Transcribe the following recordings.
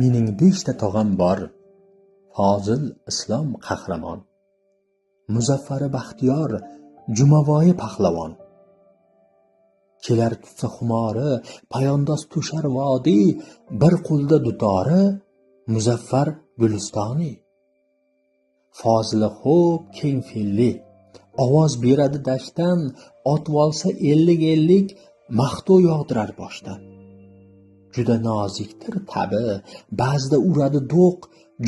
mening 5 ta tog'am bor. Fozil islom qahramon, Muzaffari baxtiyor, Jumavoyi pahlavon. Kelar tutsa xumori, payondoz to'shar vodiy, bir qo'lda dutori, Muzaffar Gulistoni. Fozili xo'p keng fe'lli, ovoz beradi dashtdan, otvolsa 50 maqtov yog'dirar boshdan. Juda nozikdir tabi, ba'zida uradi do'q,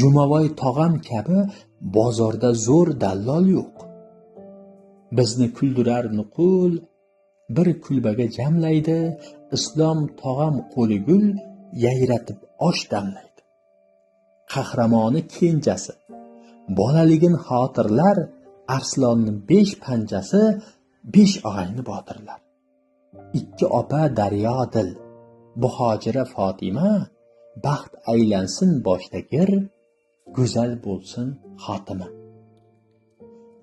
Jumavoy tog'am kabi bozorda zo'r dallol yo'q. Bizni kuldirar nuqul, bir kulbaga jamlaydi, islom tog'am qo'li gul yayratib osh damlaydi. Qahramoni kenjasi, bolaligin xotirlar, Arslonning 5 panjasi, 5 og'ayni botirlar. 2 opa daryo dil, Buhojira Fatima, baxt aylansin boshdagir, go'zal bo'lsin xotima.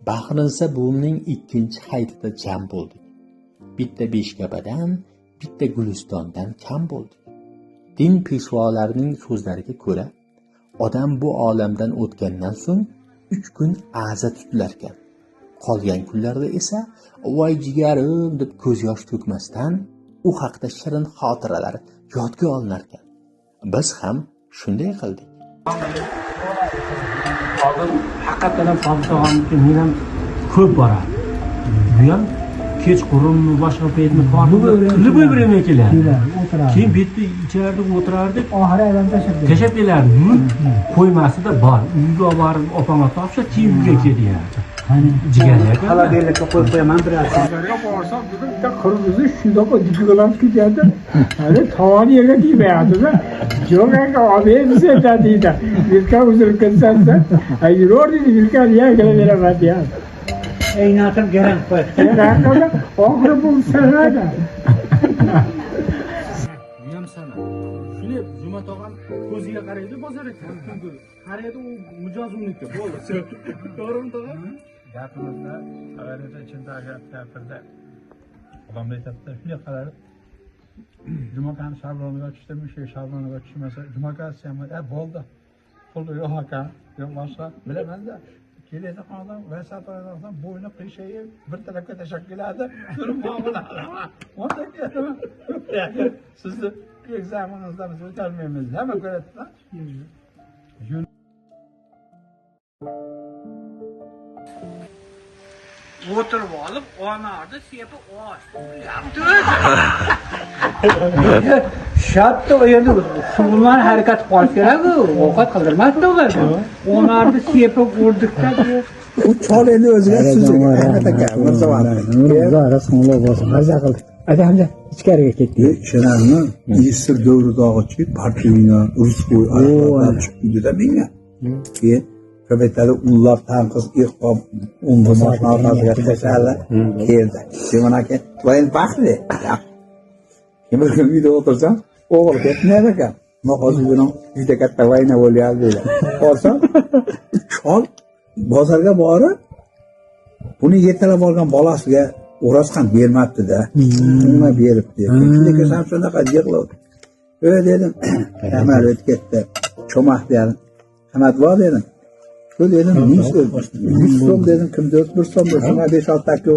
Bahrinsa buvimning 2-chi hayitida jam bo'ldik. Bitta Beshkabadan, bitta Gulistondan kam bo'ldik. Din peshvolarining so'zlariga ko'ra, odam bu olamdan o'tgandan so'ng 3 kun aza tutilarkan. Qolgan kunlarda esa voy jigarim deb ko'z yosh to'kmasdan u haqda shirin xotiralar yodga olinarkan. Biz ham shunday qildik. Hozir haqiqatan ham Fozilxonniki men ham ko'p boradi. Bu ham kechqurunmi boshqa paytmi qilib o'ylamay keladi. Keyin bu yerda ichkarida o'tirardik, oxiri aylanib tashlab kelardi. Qo'ymasida bor. Uyga olib borib opamga topsa, keyin uyga keladi. Jigarga xaladellikka qo'yib qo'yaman biroz. Jigarga borsam bitta qirmizi shundoq dikiglab ketadi. Hali tovon yerga tegmayapti-da. Yo'q aka, olmaymiz deydi. Vilka uzilib ketsa, yuror deydi, vilka yagilab beraman deydi. Aynatim garang qo'ydi. Oxiri bu sanada. Uyam sana. Shuni Juma tog'am ko'ziga qaraydi, bozor ekan. Qaraydi, u mijozimniki bo'ldi. To'g'rimi tog'am? Gapimizda xabarida ichidagi gapirdi. Odamlar aytadi, shunday qarab Jumakani sharloniga tushdimi, shu sharloniga tushmasa, Jumakasi ham bo'ldi. Pul yo'q ekan, yo'q boshqa bilaman-da. Keladi odam va satoydan bo'yni qiyshayib bir tarafga tashab keladi. Turib muomala qilaman. O'nda ketdim. Sizni ekzaminingizdan biz o'tolmaymiz. Nima ko'rasiz? O'tirib olib, onarni sepib osh. Shatto endi suvlar harakat qilish kerak-ku, ovqat qildirmasdi ularga. Onarni sepib urdik-da. U chol endi o'ziga suzib, Ahmet aka, Mirzaxon. Rasmlar bo'lsa, maza qildi. Adamlar ichkariga ketdi. Ishonarmi? Yisir dovridog'ichi, Partivina, Ruskoy, ayollar chiqdi-da menga. Keyin Kabetali ullab tanqis iqbob unga mashnalarga tashladi. Keldi. Keyin aka, "Voyn baxtli." Kimdir uyda o'tirsam, o'g'il ketmaydi ekan. Hozir buni juda katta vayna bo'lyapti deydi. Qo'rsam, chol bozorga borib, buni yetalab olgan bolasiga o'ras ham bermabdi-da. Nima beribdi? Keyin ham shunaqa yig'ladi. Dedim, "Amal o'tib ketdi. Cho'maq dedim. Hamad bor dedim. Şu dedim, 100 so'm dedim, kimda 1 so'm dedi, shunga 5-6 taka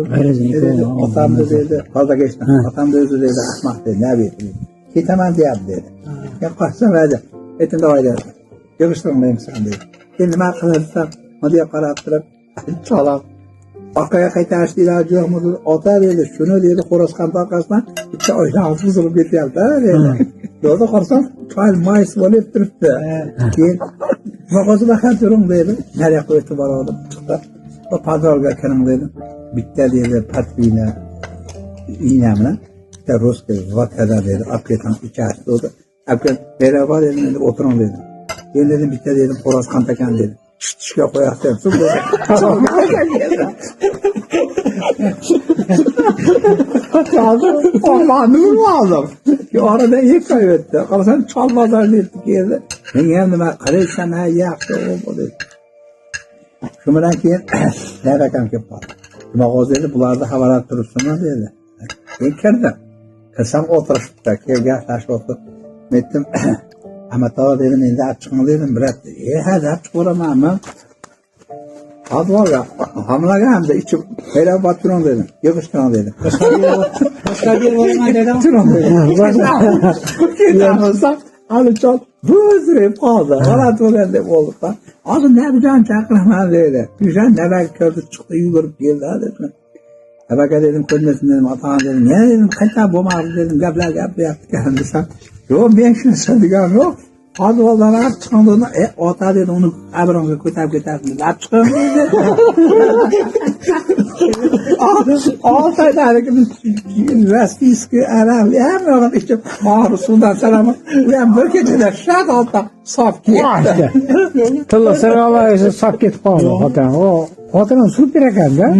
dedi, otamni dedi, toza geçti, otamni o'zi dedi, ahmoq dedi, ne bileyim, ketaman deyapti dedi. Men qarsam dedi, aytdim davay dedi, yig'ishtirmaymisan dedi. Keyin nima qilasan, bunday qarab turib, chalab, orqaga qaytarishni iloji yo'qmi dedi, ota dedi, shuni dedi, xo'rozxon orqasidan bitta oynaq buzilib ketyapti dedi. Yo'lda qarsam, choy mays bo'lib turibdi. Keyin Mağazada her durum dedim. Nereye koydu var oğlum çıktı. O pazarga kirim dedim. Bitti dedi patvine iğnemle. İşte Ruski vodkada dedi. Apyetan içerisi oldu. Apyet merhaba dedim. Oturun dedim. Ben dedim bitti dedim. Horoz kantaken dedim. Şişke koyarsın. Su dedim. Allah'ını mı aldım? Arada iyi kaybetti. Kalırsan çalmadan ettik yerde. Ben kendime karışan ha yaptı o dedi. Şundan keyin ne rakam ki var. Mağaz dedi bularda havalar durursunlar dedi. Ben kirdim. Kırsam oturuşta. Gel taş otur. Mettim. Ama tava dedim, endi açıkını dedim, bırak. Hadi açık olamayım. Hadi var ya, hamlaga hem de içip, hele batırın dedim, yıkıştırın dedim. Başka bir olma dedim. Batırın dedim. Kırkıydan olsa, hani çal, buzurayıp kaldı. Valla tuğlen de olduk da. Adı ne bilen çakırma dedi. Güzel ne belki kördü çıktı, yugurup geldi dedim. Ebeke dedim, kölmesin dedim, atağın dedim. Ne dedim, kaçta bomardı dedim, gaplar yaptık yani sen. Yok, ben şunu söyledim, yok. Hadi vallahi rahat çıkandığında, ota dedi, onu kabronga koytab dedi, rahat çıkın dedi. Altay dedi ki, biz üniversiteyi aram, hem işte, mağru sudan selamı, uyan bir gecede şart altta, saf gitti. Tilla sıralamayışı sap ketip kaldı. Otanın su biraken de.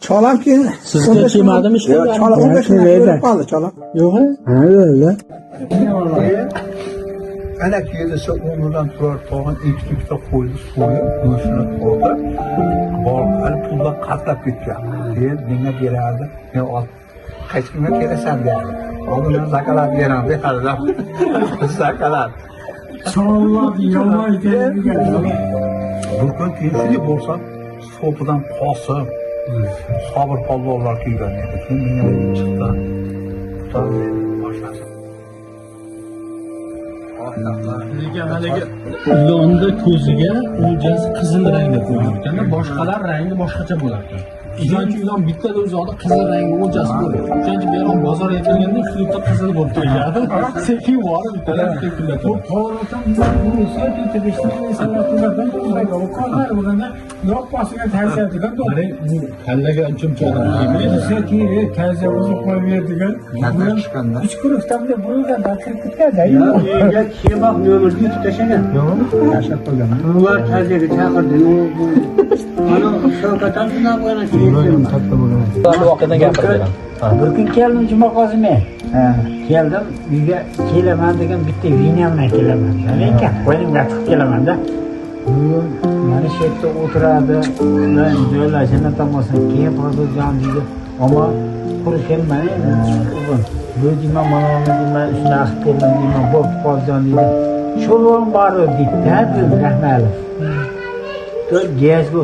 Çalak ki, Sizga kelmadimi ishga? çalak 15 minut kaldı çalak. Yo'q. Öyle. Ana kedisi o'rnidan turar tog'in ikkita qo'yni so'yib, go'shtini qo'ydi. Hali pullar qatlab ketgan. Keyin menga berardi. Men hech kimga kelasan derdi. Oldin zakalab berardi, qarab. Zakalab. Çoğunluk yolma gidiyor. Bir kun keyin shunday bo'lsa, so'pidan qosib, sabr polvonlar kiygan edi. Keyin menga chiqdi. Boshlasin. Lekin haligi ilonni ko'ziga o'ljasi qizil rangda ko'rinarkan, boshqalar rangi boshqacha bo'lar ekan. O'shancha ilon bittada o'zida qizil rangi o'ljasi bo'ladi. O'shancha bu yoq bozorga kelganda uslubda qizil bo'lib keladi. Sekin borib bittalar kelib Yok basına terzi edilen de. bu kallaga unchuncha odam kelmaydi. Zeki terzi uzun koyuyordu. Yandan chiqqanda Üç kuruştan da buradan batırıp gitler de. Uyga kiymak nömrni yutib tashlagan. yashab qolgan. Ular ta'ziyaga chaqirdi. Mana Shavkat Abdullayev bilan keldim. Katta bo'lgan. Voqeadan gapirdim. Bir kun keldim Jumaqo'zi men. Keldim, uyga kelaman degan bitta vina bilan kelaman. Lekin qo'ynimga tiqib kelaman-da. Mana shu yerda o'tiradi, ular joylashini tomosini keyin qoldirgan deydi. Ammo qurishim mana bu deyman, mana deyman, shunaqa qilib keldim deyman, bo'lib qolgan deydi. Sho'rvam bor deydi-da, bu Rahmatli. To'rt gaz bu.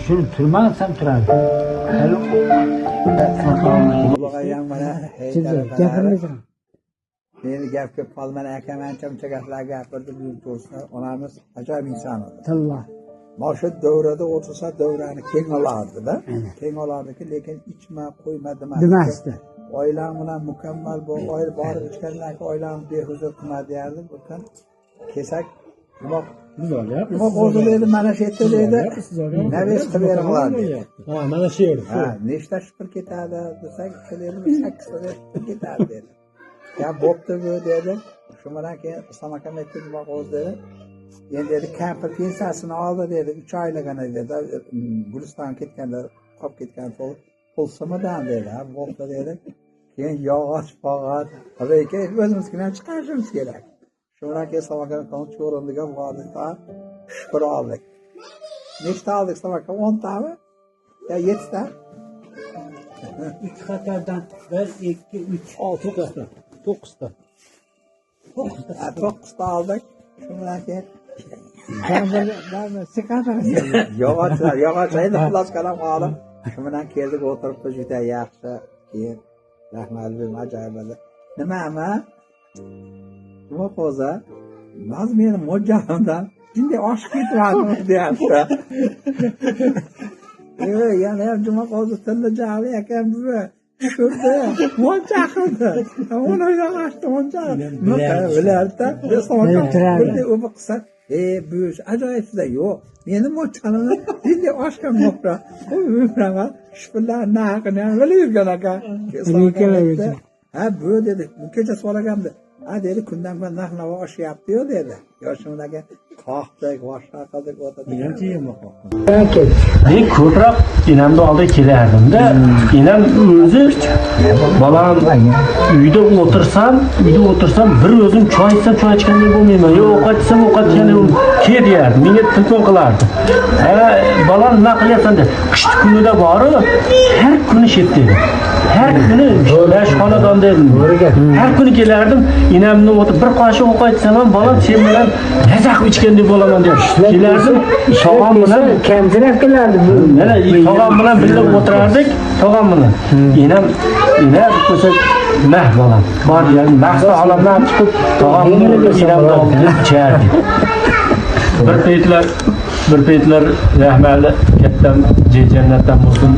Shuni turmansam turadi. Gapirmaysan. Meni gap ko'p qolmani akam ancha gaplar gapirdi, bu to'g'risida onamiz ajoyib inson edi. Tilla. Mana shu davrada o'tirsa davrani keng olardi-da. Keng olardiki, lekin ichma, qo'yma Demasdi. Oilam bilan mukammal bu oila borib ichganlarga oilamni behuzur qilma derdi. Bu kun kesak nima o'zi dedi, mana shu yerda dedi, navis qilib beringlar dedi. Mana shu yer. Nechta shipir ketadi desak, keladi 8 shipir ketadi dedi. Ya bo'pti bu dedi. Shu bilan keyin Islom akam aytdi, o'zi dedi. Endi dedi, kampir pensiyasini oldi dedi, 3 oyligini dedi. Guliston ketganda, qolib ketgan pul simidan dedi. Bo'pti dedi. Keyin yog'och, pog'at, lekin o'zimizga chiqarishimiz kerak. Shundan keyin Islom akam o'rindiga bordik va shipir oldik. Nechta oldik Islom akam? 10 tami? Ya 7 ta? 3 qatordan 1 2 3 6 ta. 9 ta. 9 ta oldik. Shundan keyin yog'och endi xullas qalam olib, shu bilan keldik, o'tiribdi, juda yaxshi. Keyin Rahmatli ajoyib edi. Nima bu qo'za? Naz meni mo'ljalimdan bunday oshib ketmadimi deyapti. Yana ham Jumaqo'zi tilla jali ekan buvi. Tushirdi, moncha qildi. Uni yog'ochni moncha. Bilardi-da, bunday o'pi qilsa, bu ajoyibda yo'q. Meni mo'chalimni bunday oshgan mo'qra. Bilaman, shipirlarni haqini ham bilib yurgan ekan. Ha, bu dedi, bu kecha so'ragandim. Ha dedi, kundan kun narx-navo oshyapti-yu dedi. Yoshimdagi qoqdik, boshqa qildik, o'tirdik. Men ko'proq enamni oldiga kelardimda, enam o'zi bolam uyda o'tirsam, bir o'zim choy ichsam choy ichgandek bo'lmayman, yo ovqat yesam ovqat yegandek ke deyardi, menga telefon qilardi. Bolam nima qilyapsan deb, qish kunida borib, har kuni shetdi. Her kuni besh xonadonda har kuni kelardim, inamni o'tib bir qoshiq o'q aytsam ham bolam sen bilan mazaq ichgan deb bo'laman deb kelardim tog'am bilan kamchirak kelardi bu. mana tog'am bilan birga o'tirardik tog'am bilan inam ko'sa mah bolam bor yani mahsa olamdan chiqib tog'am bilan inamni olib ichardik bir paytlar rahmali katam jannatdan bo'lsin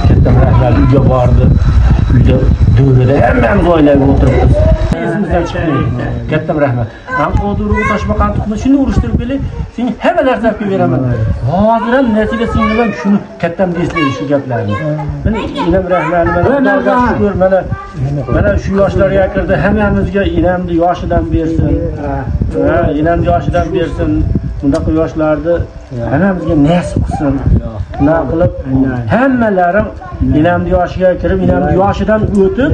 katam rahmali uyga bordi uyda do'rada hammamiz oilaga o'tiribmiz esimizdan chiqmaydi katam rahmat qo'diruvga toshbaqani tuxumni shuni urishtirib kelay sen hamma narsani qilib beraman hozir ham nasiba singlim ham shuni katam eslaydi shu gaplarni mana inam rahmali mana shu yoshlarga kirdi hammamizga inamni yoshidan bersin inamni yoshidan bersin bunaqa yoshlarni hammamizga nasib qilsin nima qilib hammalarim inamni yoshiga kirib inamni yoshidan o'tib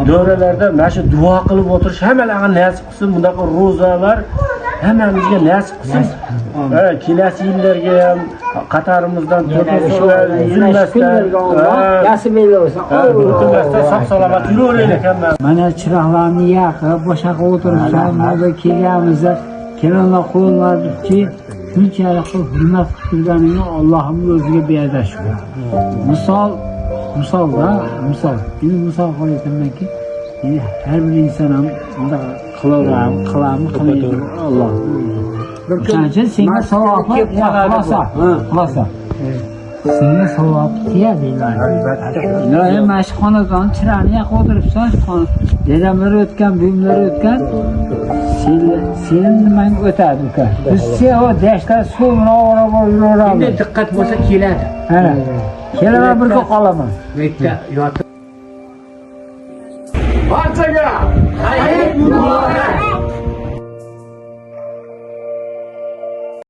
davralarda mana shu duo qilib o'tirish hammalarga nasib qilsin bunaqa ro'zalar hammamizga nasib qilsin kelasi yillarga ham qatarimizdan uzilmasdan nasib eylesin. sog' salomat yuraveraylik hammamiz. Mana chiroqlarni yoqib bo'shaqa o'tiribsan, mana kelganimizda kelonlar qo'yilmadiki shunchalik hurmat qilganingni Allohning o'ziga beada shukr. Misol endi misol qo'yamanki har bir inson ham bunday qiladi Alloh. Qancha senga savob xulosa. Senga savob tegadi iloyim. Mana shu xonadon chirani yoqib o'tiribsan, dedamlar o'tgan, buyumlar o'tgan. Sen nimang o'tadi uka? Biz o dashta suvni yuraveramiz. Diqqat bo'lsa keladi. Kelaman birga qolaman. Bekda yotib